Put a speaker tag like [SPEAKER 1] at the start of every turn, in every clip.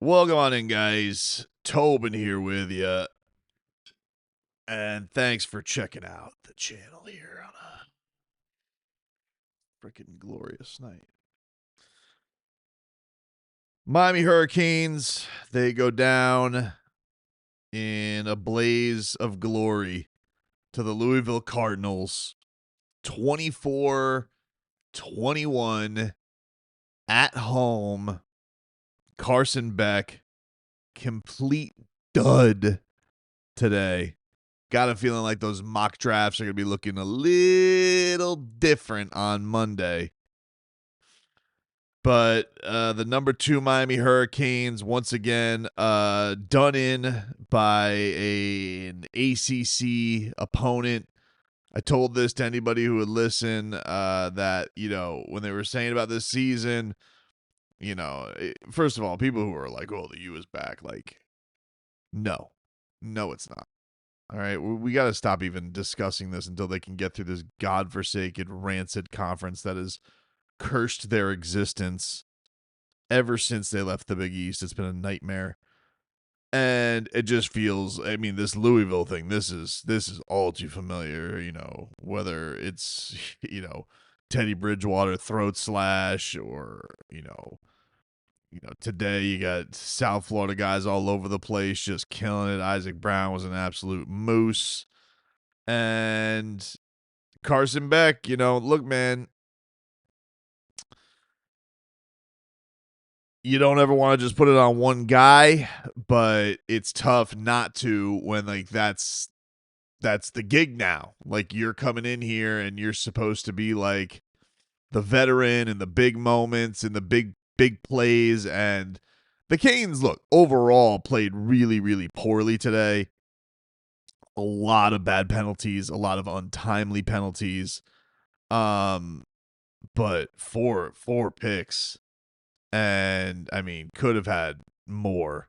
[SPEAKER 1] Welcome on in, guys. Tobin here with you. And thanks for checking out the channel here on a freaking glorious night. Miami Hurricanes, they go down in a blaze of glory to the Louisville Cardinals. 24-21 at home. Carson Beck, complete dud today. Got a feeling like those mock drafts are going to be looking a little different on Monday. But the number 2 Miami Hurricanes, once again, done in by an ACC opponent. I told this to anybody who would listen that, when they were saying about this season, first of all, people who are like, oh, the U is back. Like, no, it's not. All right, we got to stop even discussing this until they can get through this godforsaken, rancid conference that has cursed their existence ever since they left the Big East. It's been a nightmare. And it just feels, this Louisville thing, this is all too familiar, whether it's, Teddy Bridgewater throat slash or, today you got South Florida guys all over the place just killing it. Isaac Brown was an absolute moose. And Carson Beck, look, man, you don't ever want to just put it on one guy, but it's tough not to when, like, that's the gig now. Like, you're coming in here and you're supposed to be like the veteran in the big moments and the big plays. And the Canes, look, overall played really, really poorly today. A lot of bad penalties, a lot of untimely penalties. But four picks, and could have had more.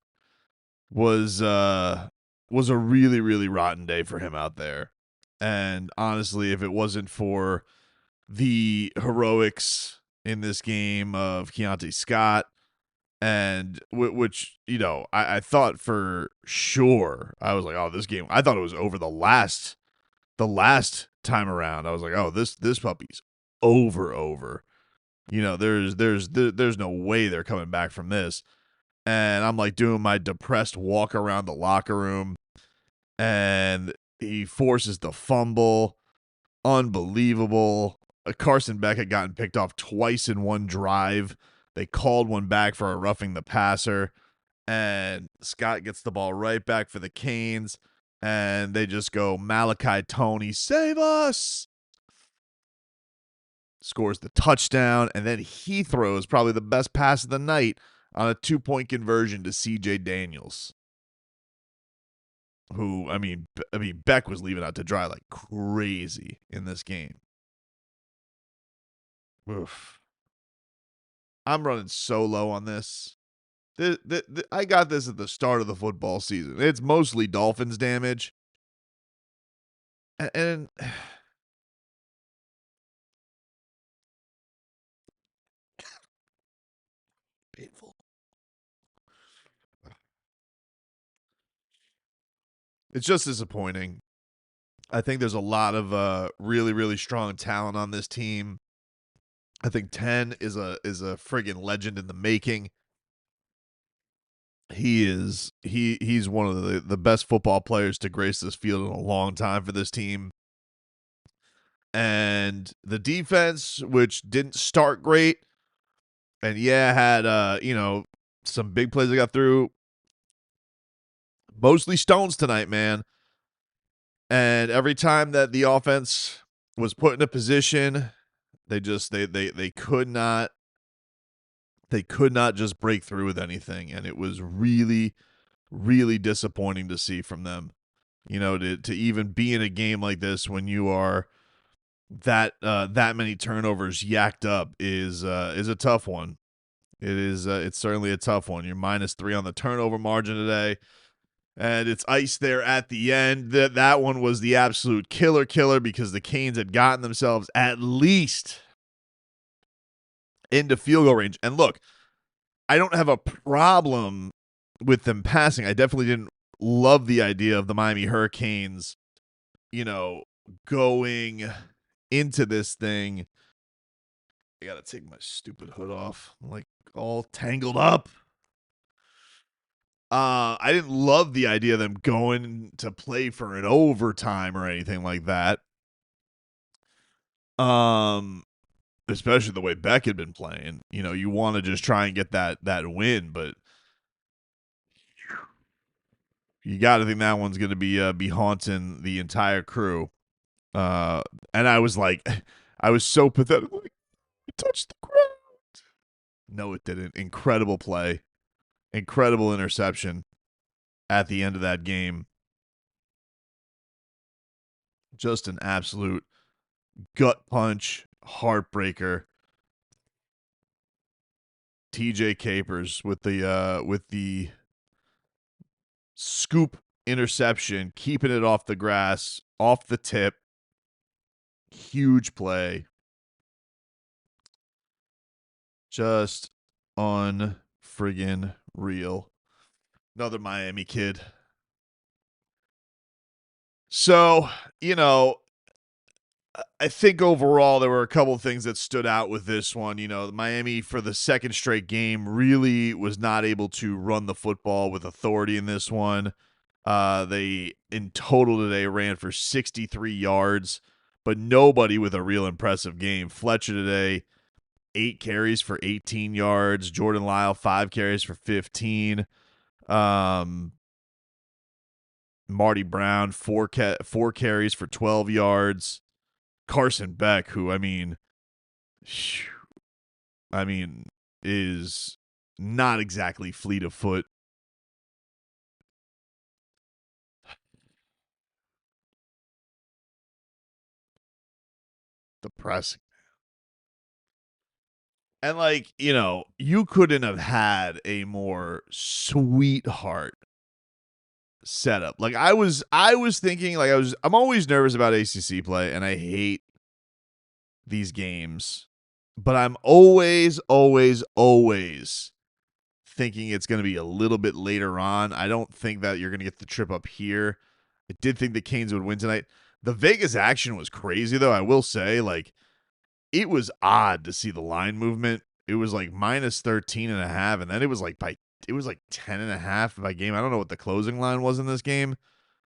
[SPEAKER 1] Was a really, really rotten day for him out there. And honestly, if it wasn't for the heroics in this game of Keontae Scott, and which, I thought for sure, I was like, oh, this game, I thought it was over the last time around. I was like, oh, this puppy's over. There's no way they're coming back from this. And I'm like doing my depressed walk around the locker room, and he forces the fumble. Unbelievable. Carson Beck had gotten picked off twice in one drive. They called one back for a roughing the passer, and Scott gets the ball right back for the Canes, and they just go, Malachi Toney, save us! Scores the touchdown, and then he throws probably the best pass of the night on a 2-point conversion to C.J. Daniels, who, Beck was leaving out to dry like crazy in this game. Oof. I'm running so low on this. I got this at the start of the football season. It's mostly Dolphins damage. And painful. It's just disappointing. I think there's a lot of really, really strong talent on this team. I think 10 is a friggin' legend in the making. He's one of the best football players to grace this field in a long time for this team. And the defense, which didn't start great, and had some big plays that got through. Mostly stones tonight, man. And every time that the offense was put in a position, they could not just break through with anything, and it was really, really disappointing to see from them. To even be in a game like this when you are that many turnovers yacked up is a tough one. It's certainly a tough one. You're -3 on the turnover margin today, and it's ice there at the end. That one was the absolute killer because the Canes had gotten themselves at least into field goal range. And look, I don't have a problem with them passing. I definitely didn't love the idea of the Miami Hurricanes, going into this thing. I gotta take my stupid hood off. I'm like all tangled up. I didn't love the idea of them going to play for an overtime or anything like that. Especially the way Beck had been playing. You want to just try and get that win, but you got to think that one's going to be haunting the entire crew. And I was like, I was so pathetic. Like, it touched the ground. No, it didn't. Incredible play, incredible interception at the end of that game. Just an absolute gut punch, heartbreaker. TJ Capers with the scoop interception, keeping it off the grass, off the tip. Huge play. Just unfriggin' real. Another Miami kid. So, I think overall there were a couple of things that stood out with this one. Miami for the second straight game really was not able to run the football with authority in this one. They in total today ran for 63 yards, but nobody with a real impressive game. Fletcher today, 8 carries for 18 yards. Jordan Lyle, 5 carries for 15. Marty Brown, 4 carries for 12 yards. Carson Beck, who is not exactly fleet of foot. Depressing. And you couldn't have had a more sweetheart setup. Like I was thinking, I'm always nervous about ACC play, and I hate these games, but I'm always thinking it's going to be a little bit later on. I don't think that you're going to get the trip up here. I did think the Canes would win tonight. The Vegas action was crazy, though. I will say, it was odd to see the line movement. It was like minus 13.5, and then it was like 10.5 by game. I don't know what the closing line was in this game,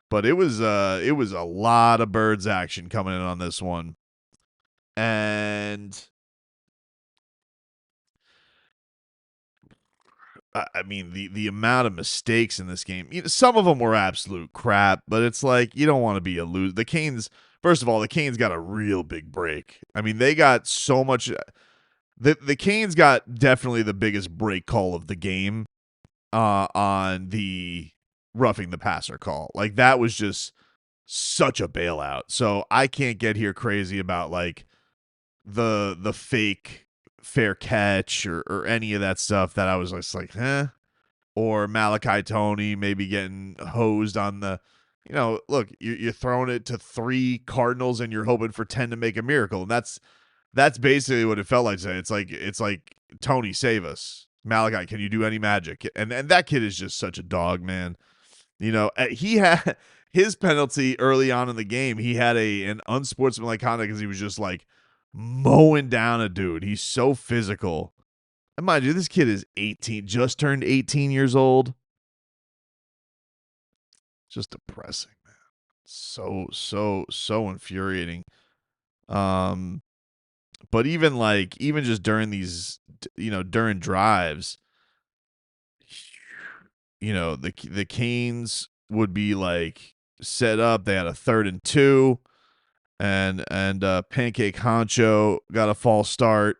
[SPEAKER 1] but it was a lot of birds action coming in on this one. And I mean, the amount of mistakes in this game, some of them were absolute crap, but it's like you don't want to be a loser. The Canes, first of all, the Canes got a real big break. I mean, they got so much. The Canes got definitely the biggest break call of the game on the roughing the passer call. Like, that was just such a bailout. So I can't get here crazy about the fake fair catch or any of that stuff that I was just like, or Malachi Toney maybe getting hosed on the, look, you're throwing it to 3 Cardinals and you're hoping for 10 to make a miracle. And that's basically what it felt like today. It's like Toney, save us. Malachi, can you do any magic? And that kid is just such a dog, man. He had his penalty early on in the game. He had an unsportsmanlike conduct because he was just mowing down a dude. He's so physical. And mind you, this kid is 18, just turned 18 years old. Just depressing, man. So infuriating. But even just during these, during drives, the Canes would be set up. They had a 3rd and 2, and Pancake Honcho got a false start.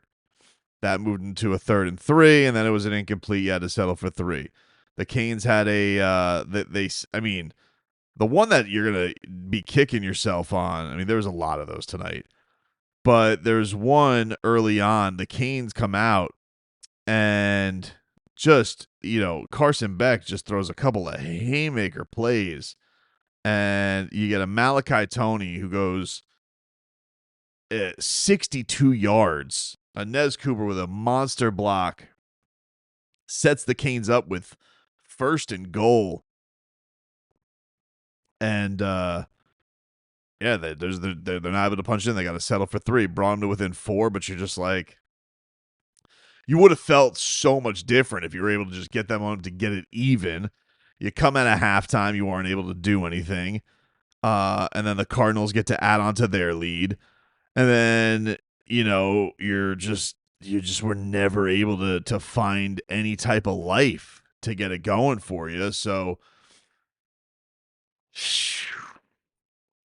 [SPEAKER 1] That moved into a 3rd and 3, and then it was an incomplete. You had to settle for 3. The Canes had the one that you're gonna be kicking yourself on. I mean, there was a lot of those tonight, but there's one early on. The Canes come out and just Carson Beck just throws a couple of haymaker plays, and you get a Malachi Toney who goes 62 yards. Nez Cooper with a monster block sets the Canes up with first and goal. And yeah, they're not able to punch in. They got to settle for 3. Brought them to within 4, but you're just like, you would have felt so much different if you were able to just get them on to get it even. You come at a halftime, you weren't able to do anything. And then the Cardinals get to add on to their lead. And then, you just were never able to find any type of life to get it going for you. So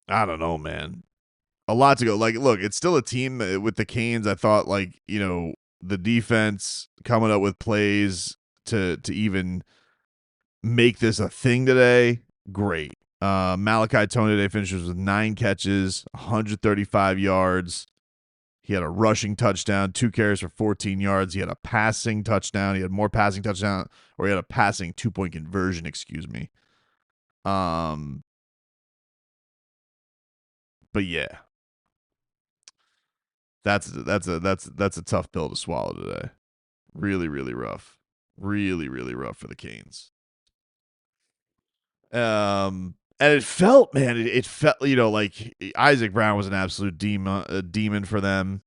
[SPEAKER 1] I don't know, man. A lot to go. Like, look, it's still a team with the Canes. I thought, like, the defense coming up with plays to even make this a thing today. Great. Malachi Tony today finishes with 9 catches, 135 yards. He had a rushing touchdown, 2 carries for 14 yards. He had a passing touchdown. He had more passing touchdown, or he had a passing 2-point conversion, excuse me. But yeah. That's a tough pill to swallow today. Really, really rough. Really, really rough for the Canes. And it felt, man, it felt, like Isaac Brown was an absolute demon for them.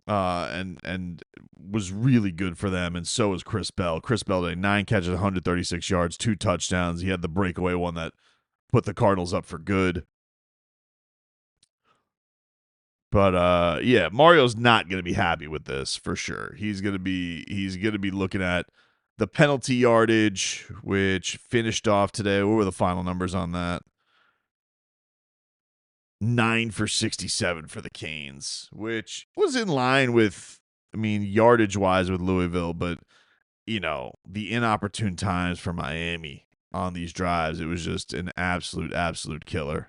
[SPEAKER 1] And was really good for them, and so was Chris Bell. Chris Bell today, 9 catches, 136 yards, 2 touchdowns. He had the breakaway one that put the Cardinals up for good. But yeah, Mario's not going to be happy with this for sure. He's going to be looking at the penalty yardage, which finished off today. What were the final numbers on that? 9 for 67 for the Canes, which was in line with, yardage wise with Louisville, but the inopportune times for Miami on these drives, it was just an absolute killer.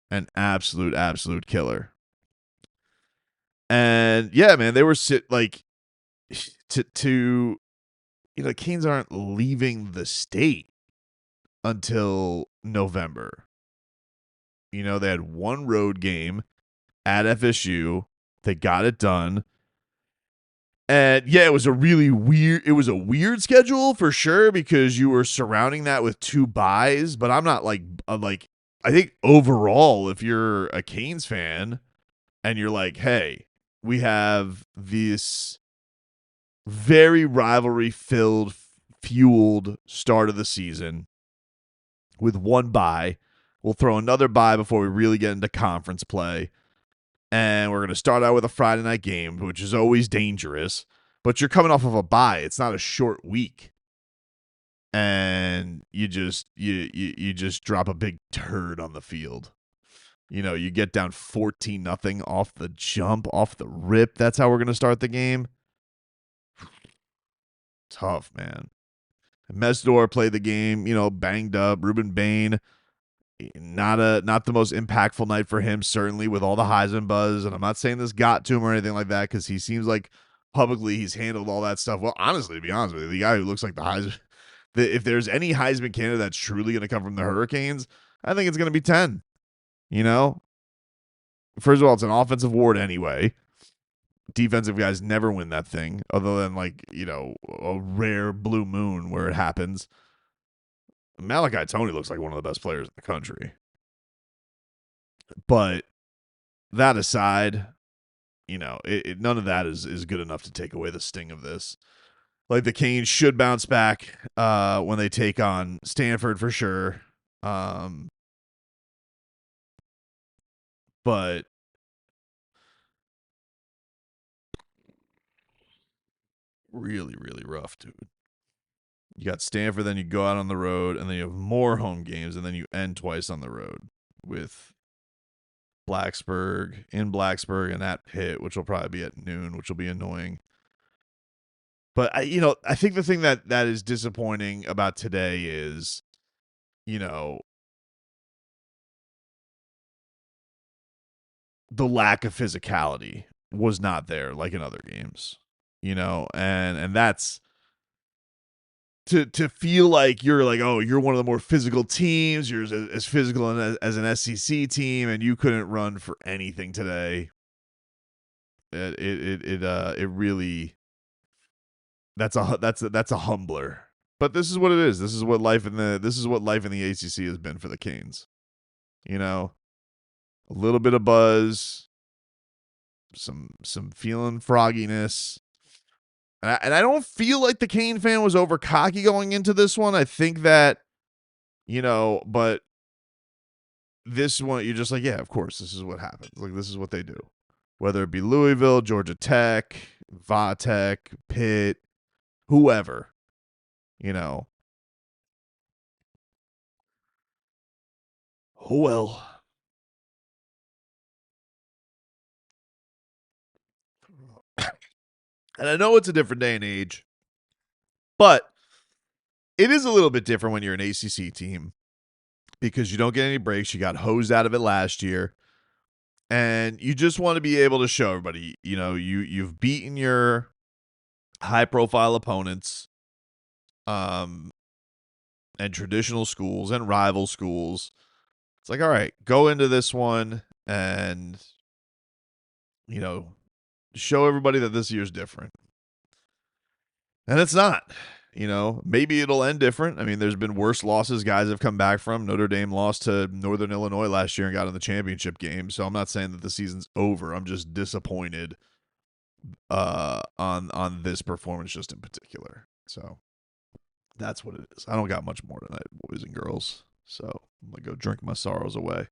[SPEAKER 1] An absolute killer. And yeah, man, they were Canes aren't leaving the state until November. They had one road game at FSU. They got it done. And yeah, it was a weird schedule for sure, because you were surrounding that with 2 buys, but I'm not I think overall, if you're a Canes fan and you're like, hey, we have this very rivalry fueled start of the season with 1 bye. We'll throw another bye before we really get into conference play. And we're going to start out with a Friday night game, which is always dangerous. But you're coming off of a bye. It's not a short week. And you just drop a big turd on the field. You get down 14-0 off the jump, off the rip. That's how we're going to start the game. Tough, man. Mesdor played the game, banged up. Ruben Bain, not the most impactful night for him, certainly, with all the Heisman buzz. And I'm not saying this got to him or anything like that, because he seems like publicly he's handled all that stuff well. Honestly, to be honest with you, the guy who looks like the Heisman, if there's any Heisman candidate that's truly going to come from the Hurricanes, I think it's going to be 10. First of all, it's an offensive award anyway. Defensive guys never win that thing, other than a rare blue moon where it happens. Malachi Tony looks like one of the best players in the country. But that aside, none of that is good enough to take away the sting of this. Like, the Canes should bounce back when they take on Stanford for sure. But really, really rough, dude. You got Stanford, then you go out on the road, and then you have more home games, and then you end twice on the road with Blacksburg, and at Pitt, which will probably be at noon, which will be annoying. But I think the thing that is disappointing about today is, the lack of physicality was not there like in other games, and that's to feel like you're like, oh, you're one of the more physical teams. You're as physical as an SEC team, and you couldn't run for anything today. It really, that's a humbler. But this is what it is. This is what life in the ACC has been for the Canes. You know, a little bit of buzz, some feeling frogginess. And I don't feel like the Cane fan was over cocky going into this one. I think that, but this one, you're just like, yeah, of course, this is what happens. Like, this is what they do. Whether it be Louisville, Georgia Tech, Vatech, Pitt, whoever, Oh, well. And I know it's a different day and age, but it is a little bit different when you're an ACC team because you don't get any breaks. You got hosed out of it last year. And you just want to be able to show everybody, you've beaten your high-profile opponents, and traditional schools and rival schools. It's like, all right, go into this one and, show everybody that this year's different. And it's not. Maybe it'll end different. I mean, there's been worse losses guys have come back from. Notre Dame lost to Northern Illinois last year and got in the championship game. So I'm not saying that the season's over. I'm just disappointed on this performance just in particular. So that's what it is. I don't got much more tonight, boys and girls. So I'm gonna go drink my sorrows away.